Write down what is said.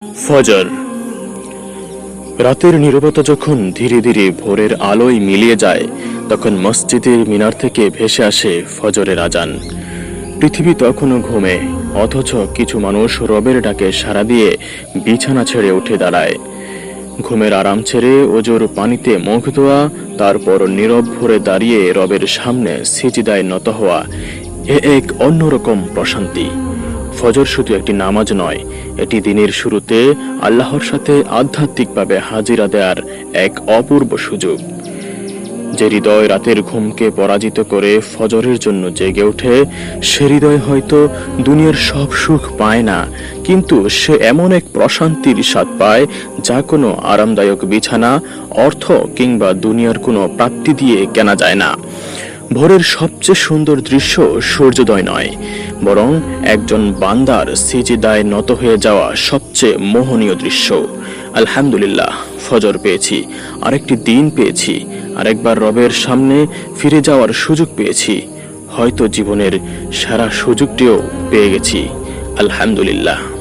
ফজর। রাতের নীরবতা যখন ধীরে ধীরে ভোরের আলোয় মিলিয়ে যায়, তখন মসজিদের মিনার থেকে ভেসে আসে ফজরের আজান। পৃথিবী তখনও ঘুমে, অথচ কিছু মানুষ রবের ডাকে সাড়া দিয়ে বিছানা ছেড়ে উঠে দাঁড়ায়। ঘুমের আরাম ছেড়ে ওজোর পানিতে মুখ ধোয়া, তারপর নীরব ভরে দাঁড়িয়ে রবের সামনে সিজদায় নত হওয়া, এক অন্যরকম প্রশান্তি। ফজর শুধু একটি নামাজ নয়, এটি দিনের শুরুতে আল্লাহর সাথে আধ্যাত্মিকভাবে হাজিরা দেওয়ার এক অপূর্ব সুযোগ। যে হৃদয় রাতের ঘুমকে পরাজিত করে ফজরের জন্য জেগে ওঠে, সে হৃদয় হয়তো দুনিয়ার সব সুখ পায় না, কিন্তু সে এমন এক প্রশান্তির স্বাদ পায় যা কোনো আরামদায়ক বিছানা, অর্থ কিংবা দুনিয়ার কোনো প্রাপ্তি দিয়ে কেনা যায় না। ভোরের সবচেয়ে সুন্দর দৃশ্য সূর্যোদয় নয়, বরং একজন বান্দার সিজদায় নত হয়ে যাওয়া সবচেয়ে মোহনীয় দৃশ্য। আলহামদুলিল্লাহ, ফজর পেয়েছি, আরেকটি দিন পেয়েছি, আরেকবার রবের সামনে ফিরে যাওয়ার সুযোগ পেয়েছি। হয়তো জীবনের সেরা সুযোগটিও পেয়ে গেছি। আলহামদুলিল্লাহ।